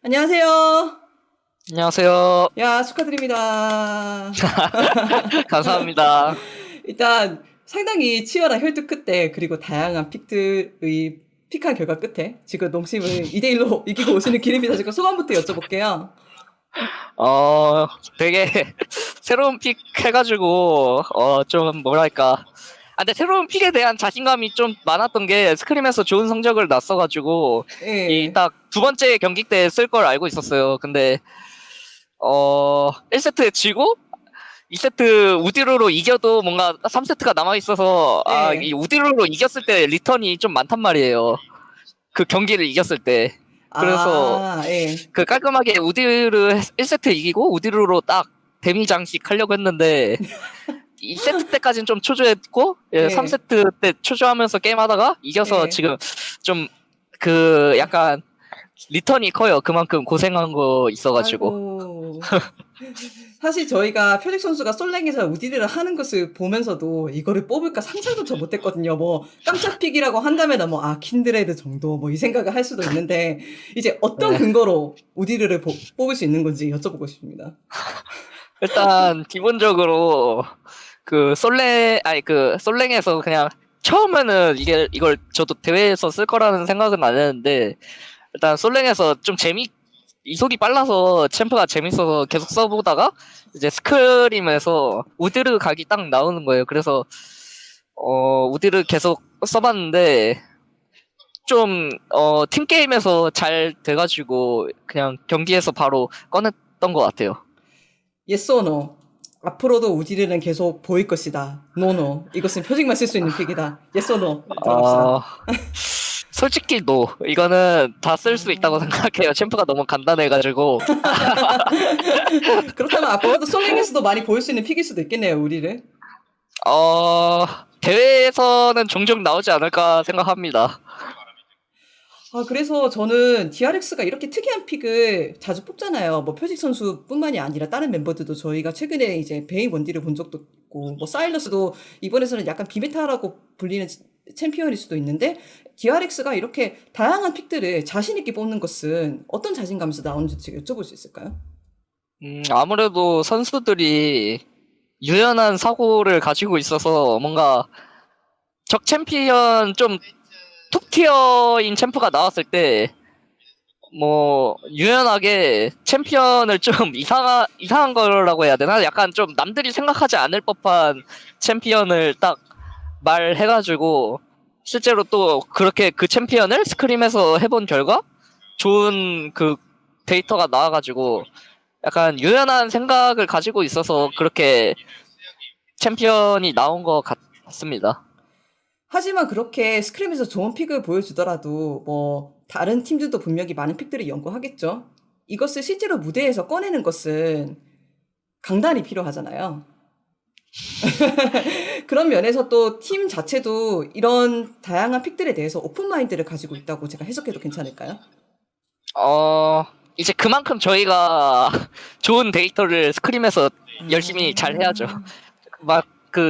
안녕하세요. 안녕하세요. 야, 축하드립니다. 감사합니다. 일단 상당히 치열한 혈투 끝에 그리고 다양한 픽들의 픽한 결과 끝에 지금 농심을 2대1로 이기고 오시는 길입니다. 지금 소감부터 여쭤볼게요. 되게 새로운 픽 해가지고, 좀 뭐랄까. 근데 새로운 픽에 대한 자신감이 좀 많았던 게 스크림에서 좋은 성적을 났어가지고, 이 예. 딱 두 번째 경기 때 쓸 걸 알고 있었어요. 근데, 1세트에 지고, 2세트 우디르로 이겨도 뭔가 3세트가 남아있어서, 이 예. 우디르로 이겼을 때 리턴이 좀 많단 말이에요. 그 경기를 이겼을 때. 그래서 아, 예. 그 깔끔하게 우디르 1세트 이기고 우디르로 딱 데미 장식 하려고 했는데 2세트 때까지는 좀 초조했고 예, 예. 3세트 때 초조하면서 게임하다가 이겨서 예. 지금 좀 그 약간 리턴이 커요. 그만큼 고생한 거 있어가지고. 아이고. 사실 저희가 표직 선수가 솔랭에서 우디르를 하는 것을 보면서도 이거를 뽑을까 상상조차 못했거든요. 뭐 깜짝 픽이라고 한다면 뭐 킨드레드 정도 뭐 이 생각을 할 수도 있는데 이제 어떤 네. 근거로 우디르를 뽑을 수 있는 건지 여쭤보고 싶습니다. 일단 기본적으로 그 솔랭에서 그냥 처음에는 이걸 저도 대회에서 쓸 거라는 생각은 안 했는데 일단 솔랭에서 좀 이속이 빨라서 챔프가 재밌어서 계속 써보다가 이제 스크림에서 우디르 각이 딱 나오는 거예요. 그래서 우디르 계속 써봤는데 좀 팀 게임에서 잘 돼가지고 그냥 경기에서 바로 꺼냈던 것 같아요. Yes or no? 앞으로도 우디르는 계속 보일 것이다. No, no. 이것은 표직만 쓸 수 있는 픽이다. Yes or no? 들어갑시다. 어 솔직히 이거는 다 쓸 수 있다고 아... 생각해요. 챔프가 너무 간단해가지고 그렇다면 앞으로도 솔랭에서도 많이 보일 수 있는 픽일 수도 있겠네요, 우리를. 어 대회에서는 종종 나오지 않을까 생각합니다. 그래서 저는 DRX가 이렇게 특이한 픽을 자주 뽑잖아요. 뭐 표직 선수뿐만이 아니라 다른 멤버들도 저희가 최근에 이제 베인 원딜을 본 적도 있고, 뭐 사일러스도 이번에서는 약간 비메타라고 불리는 챔피언일 수도 있는데, DRX가 이렇게 다양한 픽들을 자신 있게 뽑는 것은 어떤 자신감에서 나오는지 여쭤볼 수 있을까요? 아무래도 선수들이 유연한 사고를 가지고 있어서 뭔가 적 챔피언 좀 톱티어인 챔프가 나왔을 때 뭐 유연하게 챔피언을 좀 이상한 거라고 해야 되나? 약간 좀 남들이 생각하지 않을 법한 챔피언을 딱 말해가지고 실제로 또 그렇게 그 챔피언을 스크림에서 해본 결과 좋은 그 데이터가 나와가지고 약간 유연한 생각을 가지고 있어서 그렇게 챔피언이 나온 것 같습니다. 하지만 그렇게 스크림에서 좋은 픽을 보여주더라도 뭐 다른 팀들도 분명히 많은 픽들을 연구하겠죠. 이것을 실제로 무대에서 꺼내는 것은 강단이 필요하잖아요. 그런 면에서 또 팀 자체도 이런 다양한 픽들에 대해서 오픈 마인드를 가지고 있다고 제가 해석해도 괜찮을까요? 어, 이제 그만큼 저희가 좋은 데이터를 스크림에서 열심히 잘 해야죠. 아, 막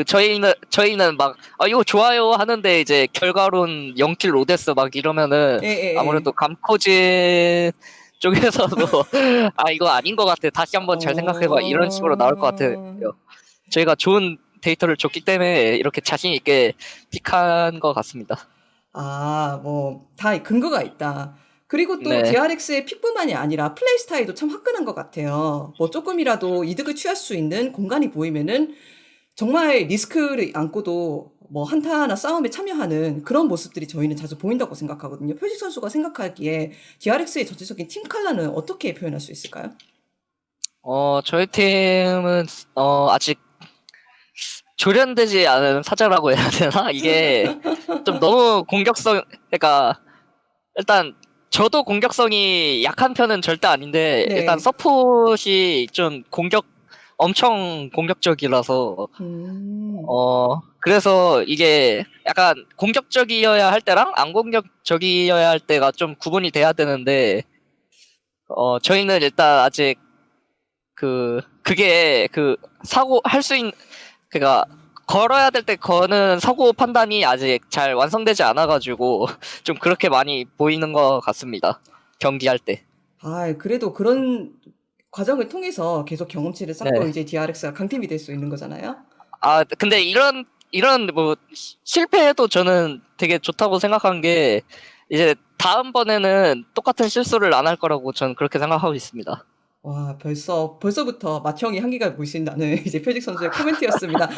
저희는 막 이거 좋아요 하는데 이제 결과론 0킬 로데스 막 이러면은 예, 예, 아무래도 예. 감코진 쪽에서도 이거 아닌 것 같아 다시 한번 잘 생각해봐 이런 식으로 나올 것 같아요. 어, 저희가 좋은 데이터를 줬기 때문에 이렇게 자신 있게 픽한 것 같습니다. 뭐, 다 근거가 있다. 그리고 또 네. DRX의 픽뿐만이 아니라 플레이 스타일도 참 화끈한 것 같아요. 뭐 조금이라도 이득을 취할 수 있는 공간이 보이면은 정말 리스크를 안고도 뭐 한타 하나 싸움에 참여하는 그런 모습들이 저희는 자주 보인다고 생각하거든요. 표식 선수가 생각하기에 DRX의 전체적인 팀 컬러는 어떻게 표현할 수 있을까요? 저희 팀은 아직 조련되지 않은 사자라고 해야 되나? 이게 좀 너무 그러니까 일단 저도 공격성이 약한 편은 절대 아닌데 일단 네. 서폿이 좀 엄청 공격적이라서 음. 그래서 이게 약간 공격적이어야 할 때랑 안 공격적이어야 할 때가 좀 구분이 돼야 되는데 저희는 일단 아직 그게 사고 할 수 있는 그니까 걸어야 될 때 거는 사고 판단이 아직 잘 완성되지 않아가지고 좀 그렇게 많이 보이는 것 같습니다. 경기할 때. 그래도 그런 과정을 통해서 계속 경험치를 쌓고 네. 이제 DRX가 강팀이 될 수 있는 거잖아요. 근데 이런 뭐 실패해도 저는 되게 좋다고 생각한 게 이제 다음번에는 똑같은 실수를 안 할 거라고 저는 그렇게 생각하고 있습니다. 와, 벌써부터 맏형이 한기가 보이신다는 이제 표직 선수의 코멘트였습니다.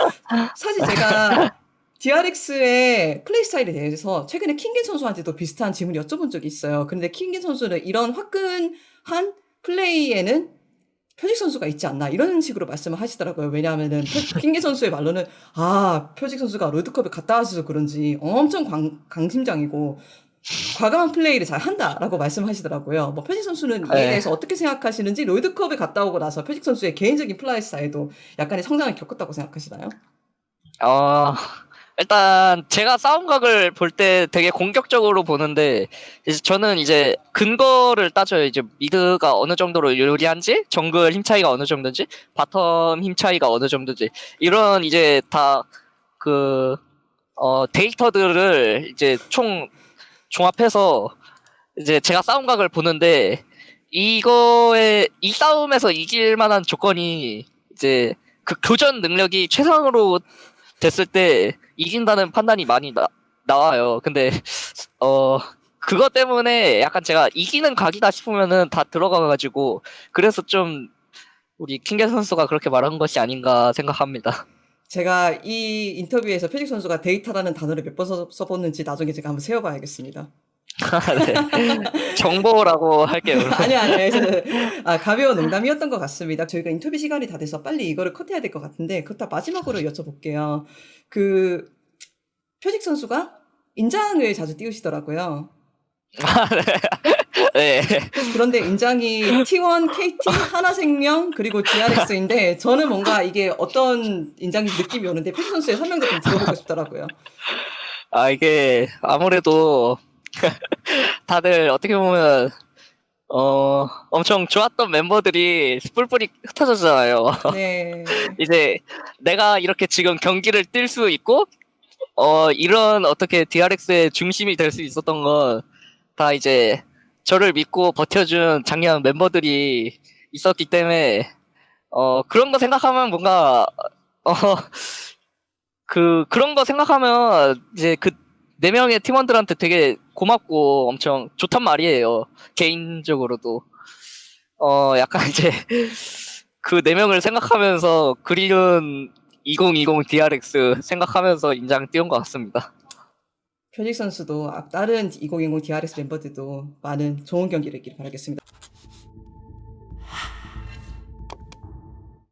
사실 제가 DRX의 플레이 스타일에 대해서 최근에 킹겐 선수한테도 비슷한 질문을 여쭤본 적이 있어요. 근데 킹겐 선수는 이런 화끈한 플레이에는 표직 선수가 있지 않나 이런 식으로 말씀을 하시더라고요. 왜냐하면은 킹겐 선수의 말로는 표직 선수가 롤드컵에 갔다 와서 그런지 엄청 강심장이고 과감한 플레이를 잘 한다라고 말씀하시더라고요. 뭐 표직 선수는 이에 네. 대해서 어떻게 생각하시는지 롤드컵에 갔다 오고 나서 표직 선수의 개인적인 플레이 스타일도 약간의 성장을 겪었다고 생각하시나요? 어, 일단 제가 싸움각을 볼 때 되게 공격적으로 보는데 이제 저는 이제 근거를 따져요. 이제 미드가 어느 정도로 유리한지, 정글 힘 차이가 어느 정도인지, 바텀 힘 차이가 어느 정도인지 이런 이제 다 그 데이터들을 이제 총 종합해서 이제 제가 싸움각을 보는데 이 싸움에서 이길 만한 조건이 이제 그 교전 능력이 최상으로 됐을 때 이긴다는 판단이 많이 나와요. 근데 그것 때문에 약간 제가 이기는 각이다 싶으면은 다 들어가가지고 그래서 좀 우리 킹게 선수가 그렇게 말한 것이 아닌가 생각합니다. 제가 이 인터뷰에서 표직 선수가 데이터라는 단어를 몇 번 써봤는지 나중에 제가 한번 세어봐야겠습니다. 네. 정보라고 할게요. 아니요. 가벼운 농담이었던 것 같습니다. 저희가 인터뷰 시간이 다 돼서 빨리 이거를 컷해야 될 것 같은데, 그렇다 마지막으로 여쭤볼게요. 그, 표직 선수가 인장을 자주 띄우시더라고요. 네. 그런데 인장이 T1, KT, 하나생명, 그리고 DRX인데, 저는 뭔가 이게 어떤 인장인지 느낌이 오는데, 표직 선수의 설명도 좀 들어보고 싶더라고요. 이게 아무래도 다들 어떻게 보면 엄청 좋았던 멤버들이 뿔뿔이 흩어졌잖아요. 네. 이제 내가 이렇게 지금 경기를 뛸 수 있고 이런 어떻게 DRX의 중심이 될 수 있었던 건 다 이제 저를 믿고 버텨준 작년 멤버들이 있었기 때문에 그런 거 생각하면 뭔가 어, 그런 거 생각하면 이제 그 네 명의 팀원들한테 되게 고맙고 엄청 좋단 말이에요. 개인적으로도. 약간 이제 그 네 명을 생각하면서 그리운 2020 DRX 생각하면서 인장 띄운 것 같습니다. 표직 선수도 다른 2020 DRX 멤버들도 많은 좋은 경기를 있길 바라겠습니다.